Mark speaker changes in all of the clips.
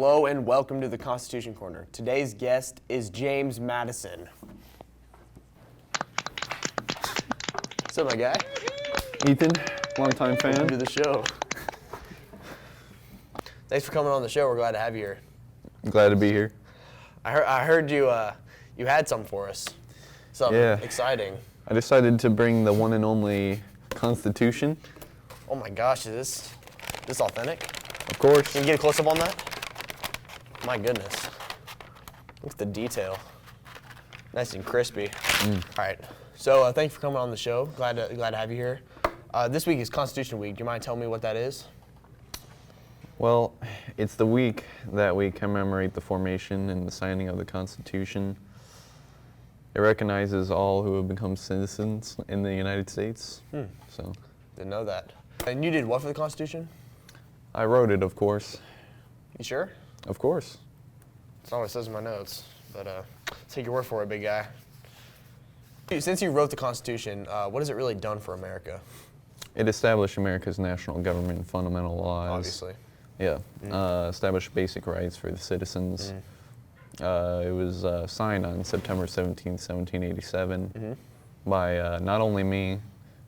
Speaker 1: Hello and welcome to the Constitution Corner. Today's guest is James Madison. What's up, my guy?
Speaker 2: Ethan, longtime fan.
Speaker 1: Welcome to the show. Thanks for coming on the show. We're glad to have you here.
Speaker 2: Glad to be here.
Speaker 1: I heard you you had something for us. Something exciting.
Speaker 2: I decided to bring the one and only Constitution.
Speaker 1: Oh my gosh, is this authentic?
Speaker 2: Of course.
Speaker 1: Can you get a close-up on that? My goodness. Look at the detail. Nice and crispy. All right. So thanks for coming on the show. Glad to have you here. This week is Constitution Week. Do you mind telling me what that is?
Speaker 2: Well, it's the week that we commemorate the formation and the signing of the Constitution. It recognizes all who have become citizens in the United States. So,
Speaker 1: Didn't know that. And you did what for the Constitution?
Speaker 2: I wrote it, of course.
Speaker 1: You sure?
Speaker 2: Of course.
Speaker 1: That's not what it says in my notes, but take your word for it, big guy. Since you wrote the Constitution, what has it really done for America?
Speaker 2: It established America's national government and fundamental laws.
Speaker 1: Obviously.
Speaker 2: Yeah. Established basic rights for the citizens. It was signed on September 17, 1787 by not only me,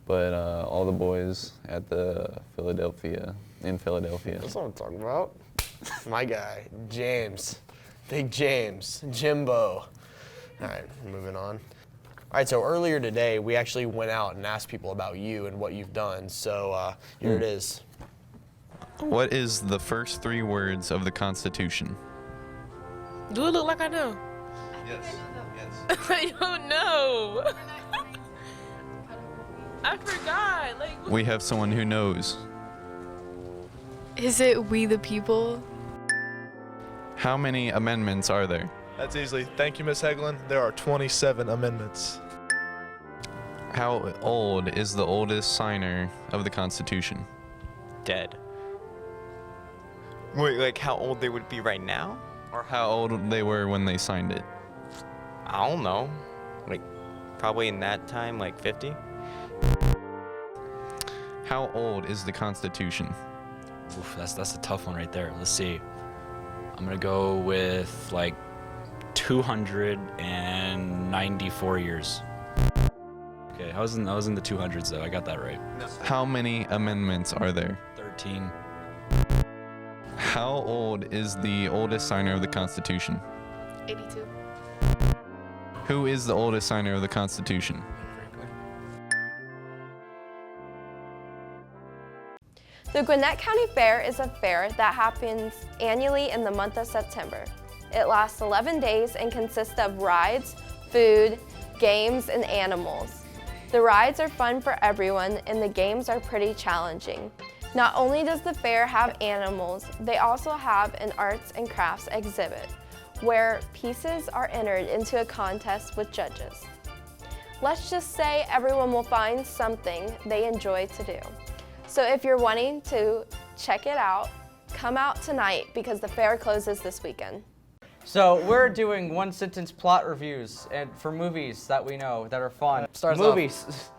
Speaker 2: but all the boys at in Philadelphia.
Speaker 1: That's what I'm talking about. My guy, James. Big James. Jimbo. All right, moving on. All right, so earlier today, we actually went out and asked people about you and what you've done. So here it is.
Speaker 3: What is the first three words of the Constitution?
Speaker 4: Do it look like I know?
Speaker 3: Yes.
Speaker 4: I don't know. I forgot.
Speaker 3: We have someone who knows.
Speaker 5: Is it We the People?
Speaker 3: How many amendments are there?
Speaker 6: That's easily. Thank you, Ms. Heglin. There are 27 amendments.
Speaker 3: How old is the oldest signer of the Constitution?
Speaker 7: Dead. Wait, like how old they would be right now?
Speaker 3: Or how old they were when they signed it?
Speaker 7: I don't know. Like, probably in that time, like 50?
Speaker 3: How old is the Constitution?
Speaker 8: Oof, that's a tough one right there. Let's see. I'm gonna go with like 294 years. Okay, I was in the 200s though. I got that right.
Speaker 3: How many amendments are there?
Speaker 8: 13.
Speaker 3: How old is the oldest signer of the Constitution?
Speaker 5: 82.
Speaker 3: Who is the oldest signer of the Constitution?
Speaker 9: The Gwinnett County Fair is a fair that happens annually in the month of September. It lasts 11 days and consists of rides, food, games, and animals. The rides are fun for everyone and the games are pretty challenging. Not only does the fair have animals, they also have an arts and crafts exhibit where pieces are entered into a contest with judges. Let's just say everyone will find something they enjoy to do. So if you're wanting to check it out, come out tonight because the fair closes this weekend.
Speaker 10: So we're doing one-sentence plot reviews and for movies that we know that are fun.
Speaker 1: Starts
Speaker 10: movies.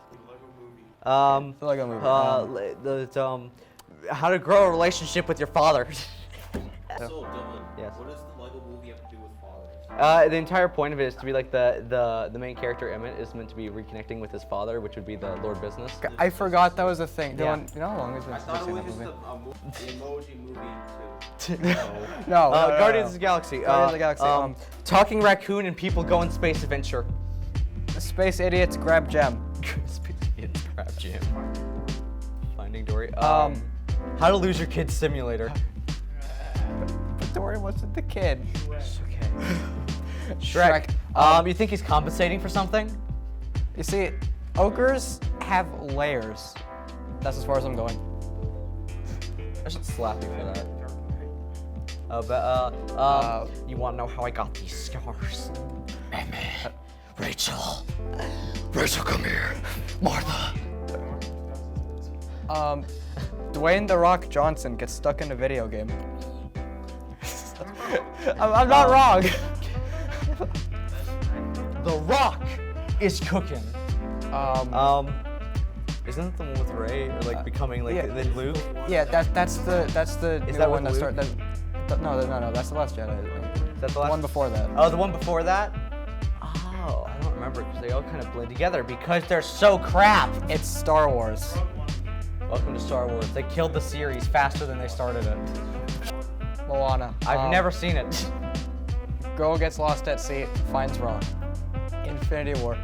Speaker 1: Lego movie.
Speaker 10: How to grow a relationship with your father.
Speaker 11: So, Dylan,
Speaker 10: Yes.
Speaker 11: what does the Lego movie have to do with fathers?
Speaker 10: The entire point of it is to be like the main character Emmett is meant to be reconnecting with his father, which would be the Lord Business.
Speaker 1: I forgot that was a thing.
Speaker 10: Yeah.
Speaker 1: You know how long it's been
Speaker 11: I
Speaker 1: since
Speaker 11: thought
Speaker 1: I've
Speaker 11: it
Speaker 1: seen
Speaker 11: was
Speaker 1: that
Speaker 11: just
Speaker 1: movie?
Speaker 11: the emoji movie too.
Speaker 1: No.
Speaker 10: Guardians of the Galaxy.
Speaker 1: Guardians of the Galaxy.
Speaker 10: Talking raccoon and people go on space adventure.
Speaker 1: Space idiots grab gem.
Speaker 10: Space idiots grab gem. Finding Dory. How to Lose Your Kid Simulator.
Speaker 1: But Dory wasn't the kid.
Speaker 10: It's okay. Shrek. You think he's compensating for something?
Speaker 1: You see, ogres have layers. That's as far as I'm going.
Speaker 10: I should slap you for that. You want to know how I got these scars? Emmett, Rachel, come here, Martha.
Speaker 1: Dwayne "The Rock" Johnson gets stuck in a video game. I'm not wrong.
Speaker 10: The Rock is cooking. Isn't that the one with Ray, or like becoming like
Speaker 1: yeah.
Speaker 10: then Luke?
Speaker 1: Yeah, that's the
Speaker 10: Is
Speaker 1: new
Speaker 10: that
Speaker 1: one
Speaker 10: with
Speaker 1: that
Speaker 10: Luke?
Speaker 1: started.
Speaker 12: No, that's The Last Jedi.
Speaker 10: Is that the
Speaker 12: one before that.
Speaker 10: Oh, the one before that? Oh, I don't remember because they all kind of blend together because they're so crap.
Speaker 12: It's Star Wars.
Speaker 10: Welcome to Star Wars. They killed the series faster than they started it.
Speaker 12: Moana.
Speaker 10: I've never seen it.
Speaker 12: Girl gets lost at sea, finds Ron. Infinity War.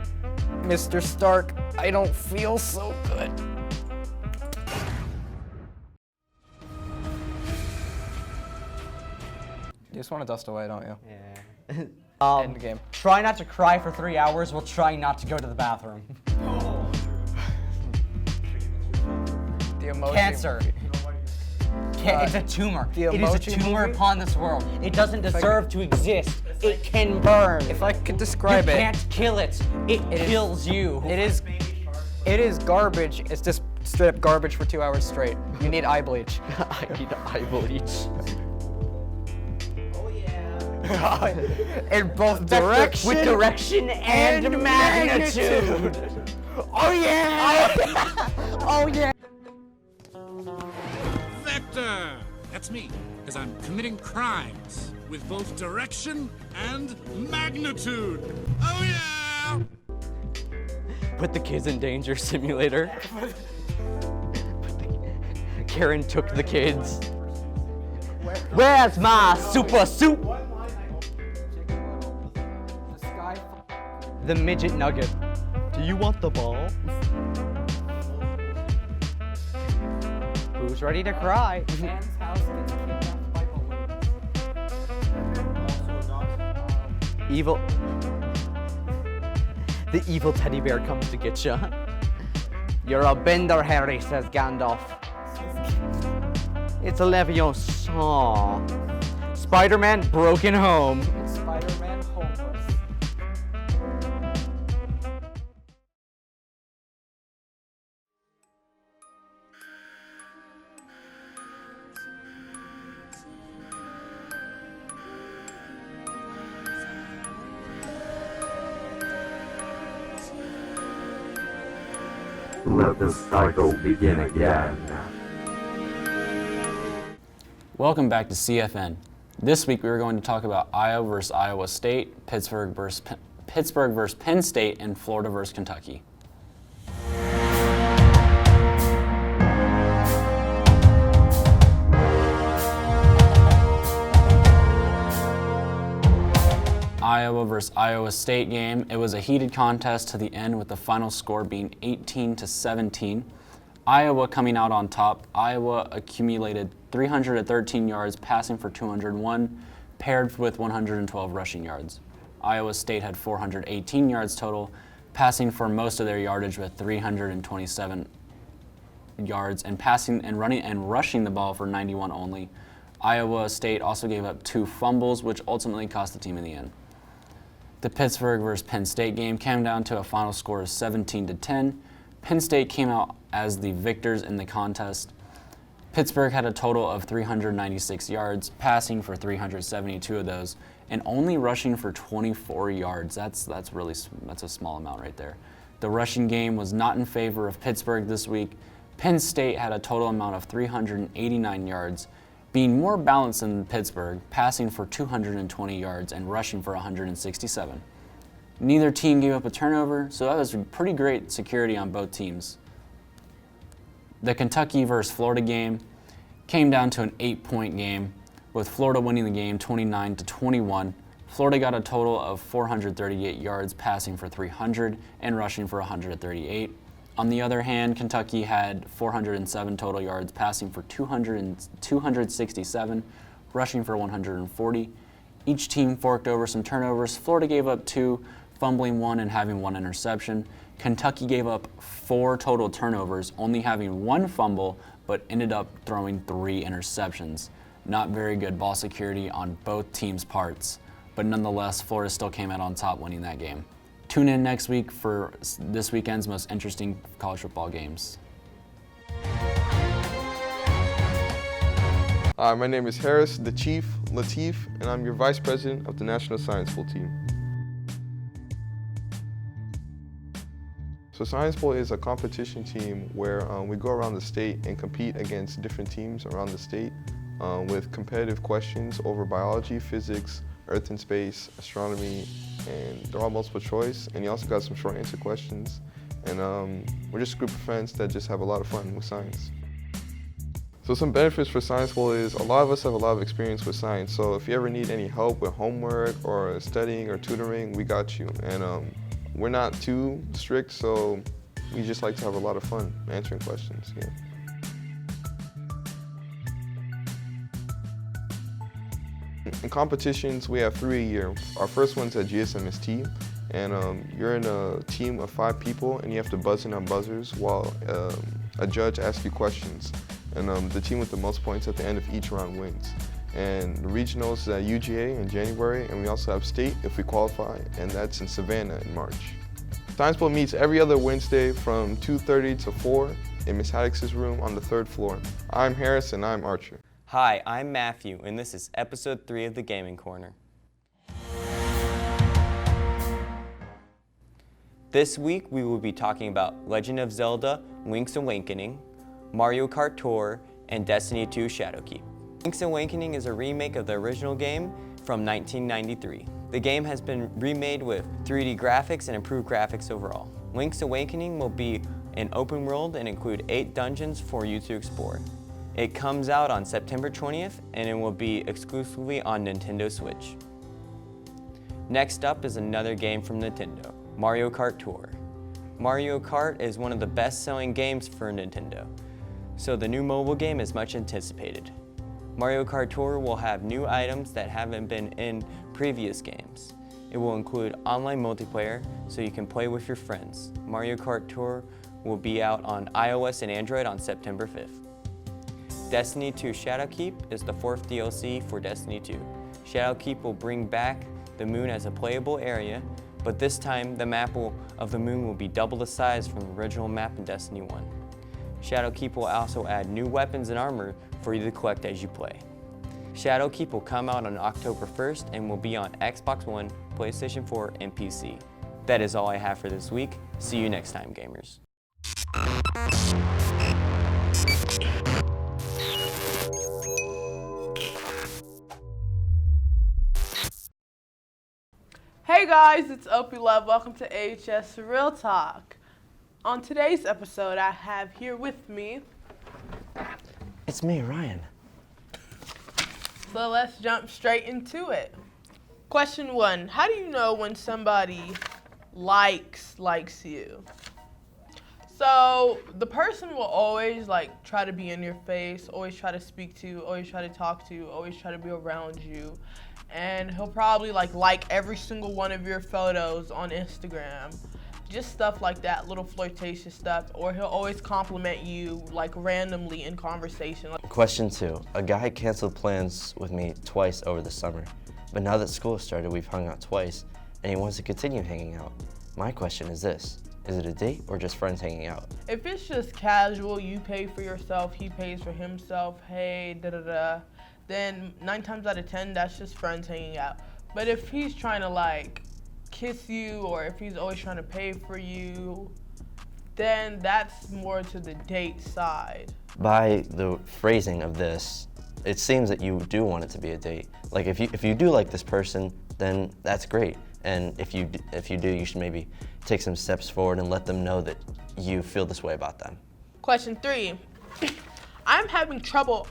Speaker 12: Mr. Stark, I don't feel so good. You just want to dust away, don't you?
Speaker 10: Yeah.
Speaker 12: Endgame.
Speaker 10: Try not to cry for 3 hours while trying not to go to the bathroom.
Speaker 12: The emoji.
Speaker 10: Cancer. It's a tumor.
Speaker 12: The
Speaker 10: It is a
Speaker 12: Emoji
Speaker 10: tumor
Speaker 12: Movie?
Speaker 10: upon this world. It doesn't deserve to exist. It can burn.
Speaker 12: If I could describe
Speaker 10: You
Speaker 12: it,
Speaker 10: can't kill it. It kills you.
Speaker 12: it is garbage. It's just straight up garbage for 2 hours straight. You need eye bleach.
Speaker 10: I need eye bleach.
Speaker 12: In both direction.
Speaker 10: With direction and magnitude.
Speaker 12: Oh yeah! Oh yeah!
Speaker 13: Vector! That's me, because I'm committing crimes with both direction and magnitude. Oh yeah!
Speaker 10: Put the kids in danger simulator. Karen took the kids. Where's my super soup? The midget nugget. Do you want the ball? Who's ready to cry? Evil. The evil teddy bear comes to get you. You're a bender, Harry, says Gandalf. It's a Leviosa. Spider-Man broken home.
Speaker 12: Spider-Man homeless.
Speaker 14: Let the cycle begin again.
Speaker 15: Welcome back to CFN. This week we were going to talk about Iowa versus Iowa State, Pittsburgh versus Penn State, and Florida versus Kentucky. Iowa versus Iowa State game. It was a heated contest to the end with the final score being 18-17. Iowa coming out on top. Iowa accumulated 313 yards, passing for 201, paired with 112 rushing yards. Iowa State had 418 yards total, passing for most of their yardage with 327 yards, and passing and running and rushing the ball for 91 only. Iowa State also gave up 2 fumbles, which ultimately cost the team in the end. The Pittsburgh versus Penn State game came down to a final score of 17-10. Penn State came out as the victors in the contest. Pittsburgh had a total of 396 yards, passing for 372 of those, and only rushing for 24 yards. That's a small amount right there. The rushing game was not in favor of Pittsburgh this week. Penn State had a total amount of 389 yards, being more balanced than Pittsburgh, passing for 220 yards and rushing for 167. Neither team gave up a turnover, so that was pretty great security on both teams. The Kentucky versus Florida game came down to an 8-point game, with Florida winning the game 29-21. Florida got a total of 438 yards, passing for 300 and rushing for 138. On the other hand, Kentucky had 407 total yards, passing for 267, rushing for 140. Each team forked over some turnovers. Florida gave up 2, fumbling 1 and having 1 interception. Kentucky gave up 4 total turnovers, only having 1 fumble, but ended up throwing 3 interceptions. Not very good ball security on both teams' parts, but nonetheless, Florida still came out on top, winning that game. Tune in next week for this weekend's most interesting college football games.
Speaker 16: Hi, my name is Harris, the Chief Latif, and I'm your Vice President of the National Science Bowl team. So Science Bowl is a competition team where we go around the state and compete against different teams around the state. with competitive questions over biology, physics, earth and space, astronomy, and they're all multiple choice. And you also got some short answer questions. And we're just a group of friends that just have a lot of fun with science. So some benefits for Science Bowl is a lot of us have a lot of experience with science. So if you ever need any help with homework or studying or tutoring, we got you. And we're not too strict, so we just like to have a lot of fun answering questions. Yeah. In competitions, we have 3 a year. Our first one's at GSMST, and you're in a team of 5 people, and you have to buzz in on buzzers while a judge asks you questions. And the team with the most points at the end of each round wins. And the regionals is at UGA in January, and we also have state if we qualify, and that's in Savannah in March. Science Bowl meets every other Wednesday from 2:30 to 4 in Miss Haddix's room on the 3rd floor. I'm Harris, and I'm Archer.
Speaker 7: Hi, I'm Matthew, and this is episode 3 of the Gaming Corner. This week, we will be talking about Legend of Zelda: Link's Awakening, Mario Kart Tour, and Destiny 2 Shadowkeep. Link's Awakening is a remake of the original game from 1993. The game has been remade with 3D graphics and improved graphics overall. Link's Awakening will be an open world and include 8 dungeons for you to explore. It comes out on September 20th, and it will be exclusively on Nintendo Switch. Next up is another game from Nintendo, Mario Kart Tour. Mario Kart is one of the best-selling games for Nintendo, so the new mobile game is much anticipated. Mario Kart Tour will have new items that haven't been in previous games. It will include online multiplayer, so you can play with your friends. Mario Kart Tour will be out on iOS and Android on September 5th. Destiny 2 Shadowkeep is the 4th DLC for Destiny 2. Shadowkeep will bring back the moon as a playable area, but this time the map of the moon will be double the size from the original map in Destiny 1. Shadowkeep will also add new weapons and armor for you to collect as you play. Shadowkeep will come out on October 1st and will be on Xbox One, PlayStation 4, and PC. That is all I have for this week. See you next time, gamers.
Speaker 17: Hey guys, it's Opie Love. Welcome to AHS Real Talk. On today's episode, I have here with me...
Speaker 18: It's me, Ryan.
Speaker 17: So let's jump straight into it. Question 1, how do you know when somebody likes you? So the person will always try to be in your face, always try to speak to you, always try to talk to you, always try to be around you. And he'll probably like every single one of your photos on Instagram. Just stuff like that, little flirtatious stuff. Or he'll always compliment you randomly in conversation.
Speaker 18: Question 2, a guy canceled plans with me twice over the summer. But now that school started, we've hung out twice, and he wants to continue hanging out. My question is this, is it a date or just friends hanging out?
Speaker 17: If it's just casual, you pay for yourself, he pays for himself, hey, da-da-da, then 9 times out of 10, that's just friends hanging out. But if he's trying to kiss you, or if he's always trying to pay for you, then that's more to the date side. By the phrasing of this, it seems that you do want it to be a date. If you do like this person, then that's great. And if you do, you should maybe take some steps forward and let them know that you feel this way about them. Question 3, I'm having trouble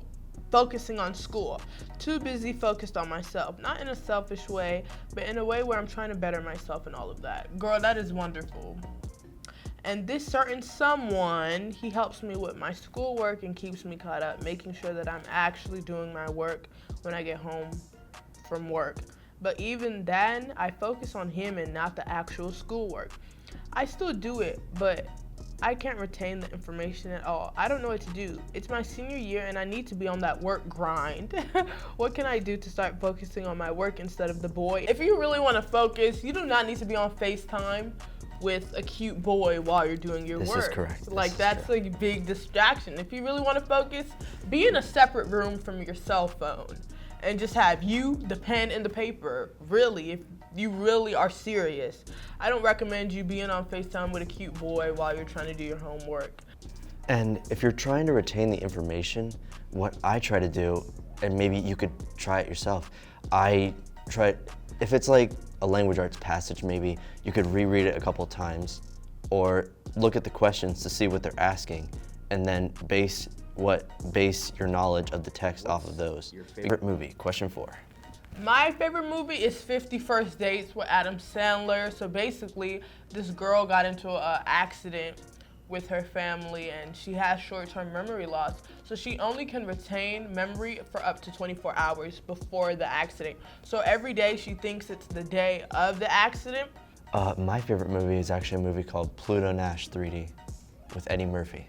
Speaker 17: focusing on school. Too busy focused on myself. Not in a selfish way, but in a way where I'm trying to better myself and all of that. Girl, that is wonderful. And this certain someone, he helps me with my schoolwork and keeps me caught up, making sure that I'm actually doing my work when I get home from work. But even then, I focus on him and not the actual schoolwork. I still do it, but I can't retain the information at all. I don't know what to do. It's my senior year and I need to be on that work grind. What can I do to start focusing on my work instead of the boy? If you really want to focus, you do not need to be on FaceTime with a cute boy while you're doing your work. This is correct. That's a big distraction. If you really want to focus, be in a separate room from your cell phone and just have you, the pen, and the paper. Really, if you really are serious. I don't recommend you being on FaceTime with a cute boy while you're trying to do your homework. And if you're trying to retain the information, what I try to do
Speaker 18: and maybe you could try it yourself. If it's like a language arts passage, maybe you could reread it a couple times or look at the questions to see what they're asking and then base your knowledge of the text off of those. Favorite movie, question 4.
Speaker 17: My favorite movie is 50 First Dates with Adam Sandler. So basically, this girl got into an accident with her family and she has short-term memory loss. So she only can retain memory for up to 24 hours before the accident. So every day she thinks it's the day of the accident.
Speaker 18: My favorite movie is actually a movie called Pluto Nash 3D with Eddie Murphy.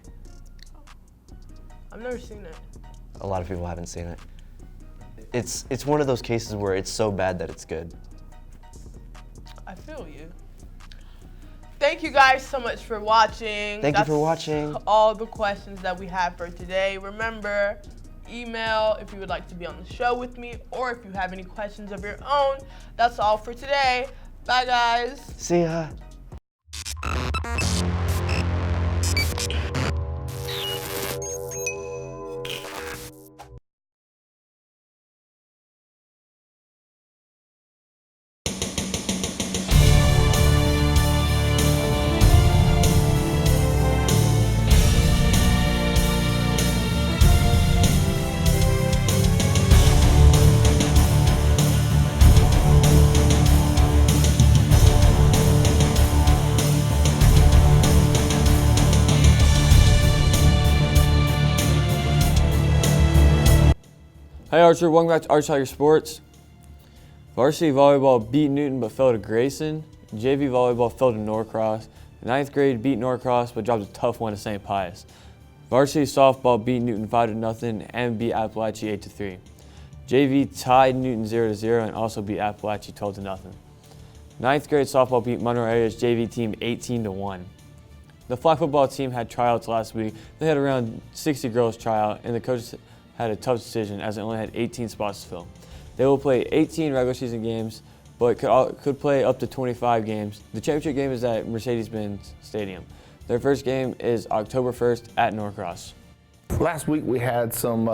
Speaker 17: I've never seen it.
Speaker 18: A lot of people haven't seen it. It's one of those cases where it's so bad that it's good.
Speaker 17: I feel you. Thank you guys so much for watching.
Speaker 18: Thank you for watching.
Speaker 17: All the questions that we have for today. Remember, email if you would like to be on the show with me or if you have any questions of your own. That's all for today. Bye, guys.
Speaker 18: See ya.
Speaker 19: Hey Archer, welcome back to Archer Tiger Sports. Varsity volleyball beat Newton but fell to Grayson. JV volleyball fell to Norcross. The 9th grade beat Norcross but dropped a tough one to St. Pius. Varsity softball beat Newton 5-0 and beat Appalachia 8-3. JV tied Newton 0-0 and also beat Appalachia 12-0. 9th grade softball beat Monroe Area's JV team 18-1. The flag football team had tryouts last week. They had around 60 girls tryout and the coaches had a tough decision as it only had 18 spots to fill. They will play 18 regular season games, but could play up to 25 games. The championship game is at Mercedes-Benz Stadium. Their first game is October 1st at Norcross.
Speaker 20: Last week we had some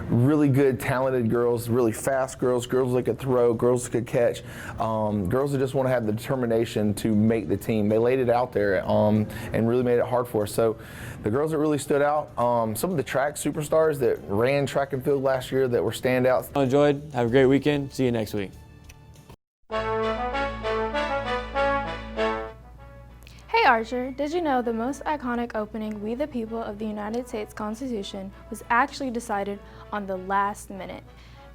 Speaker 20: really good, talented girls, really fast girls that could throw, girls that could catch, girls that just want to have the determination to make the team. They laid it out there and really made it hard for us. So the girls that really stood out, some of the track superstars that ran track and field last year that were standouts.
Speaker 19: Enjoyed, have a great weekend, see you next week.
Speaker 5: Hey Archer, did you know the most iconic opening, We the People of the United States Constitution, was actually decided on the last minute?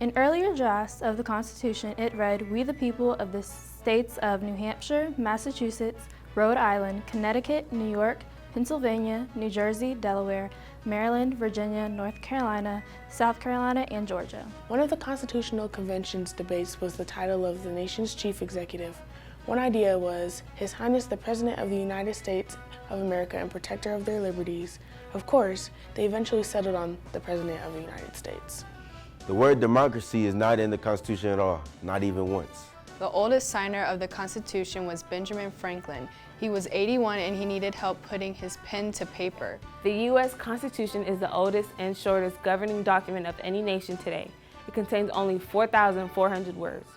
Speaker 5: In earlier drafts of the Constitution, it read, We the People of the States of New Hampshire, Massachusetts, Rhode Island, Connecticut, New York, Pennsylvania, New Jersey, Delaware, Maryland, Virginia, North Carolina, South Carolina, and Georgia.
Speaker 21: One of the Constitutional Convention's debates was the title of the nation's chief executive. One idea was, His Highness the President of the United States of America and Protector of their Liberties. Of course, they eventually settled on the President of the United States.
Speaker 22: The word democracy is not in the Constitution at all, not even once.
Speaker 23: The oldest signer of the Constitution was Benjamin Franklin. He was 81 and he needed help putting his pen to paper.
Speaker 24: The U.S. Constitution is the oldest and shortest governing document of any nation today. It contains only 4,400 words.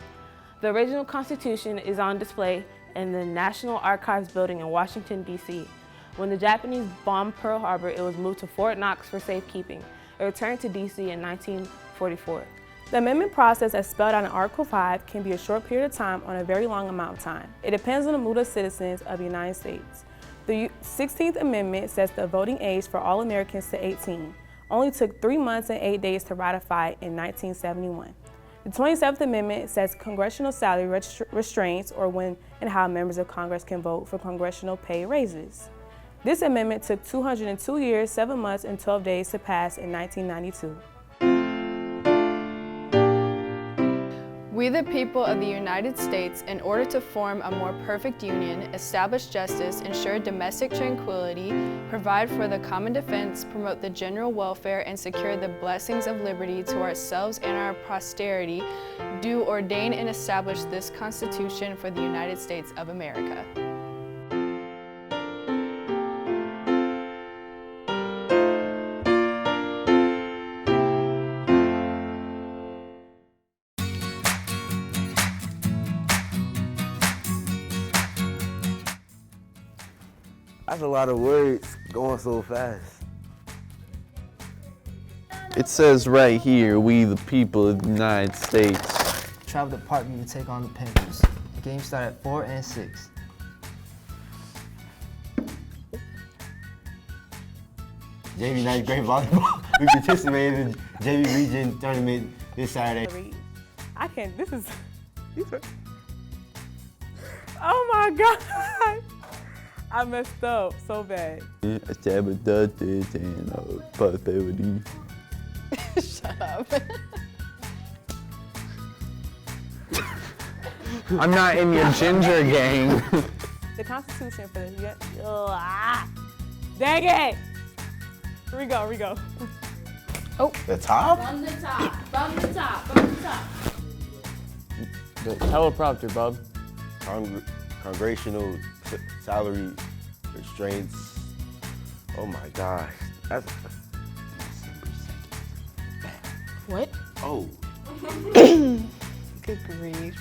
Speaker 24: The original Constitution is on display in the National Archives building in Washington, D.C. When the Japanese bombed Pearl Harbor, it was moved to Fort Knox for safekeeping. It returned to D.C. in 1944. The amendment process as spelled out in Article 5 can be a short period of time or a very long amount of time. It depends on the mood of citizens of the United States. The 16th Amendment sets the voting age for all Americans to 18. Only took 3 months and 8 days to ratify in 1971. The 27th Amendment sets congressional salary restraints or when and how members of Congress can vote for congressional pay raises. This amendment took 202 years, 7 months, and 12 days to pass in 1992.
Speaker 23: We the people of the United States, in order to form a more perfect union, establish justice, ensure domestic tranquility, provide for the common defense, promote the general welfare, and secure the blessings of liberty to ourselves and our posterity, do ordain and establish this Constitution for the United States of America.
Speaker 22: That's a lot of words going so fast.
Speaker 3: It says right here, we the people of the United States.
Speaker 2: Travel to Parkview to take on the Panthers. The game started at 4 and 6.
Speaker 22: JV 9th grade volleyball. We participated in JV region tournament this Saturday.
Speaker 24: I can't, this is, oh my God. I messed up so bad.
Speaker 23: Shut up.
Speaker 12: I'm not in your ginger gang.
Speaker 24: The Constitution for the dang it! Here we go.
Speaker 23: Oh.
Speaker 22: The top?
Speaker 23: From the top.
Speaker 19: The teleprompter, bub.
Speaker 22: Congressional salary restraints. Oh my gosh. That's
Speaker 23: What?
Speaker 22: Oh.
Speaker 23: Good grief.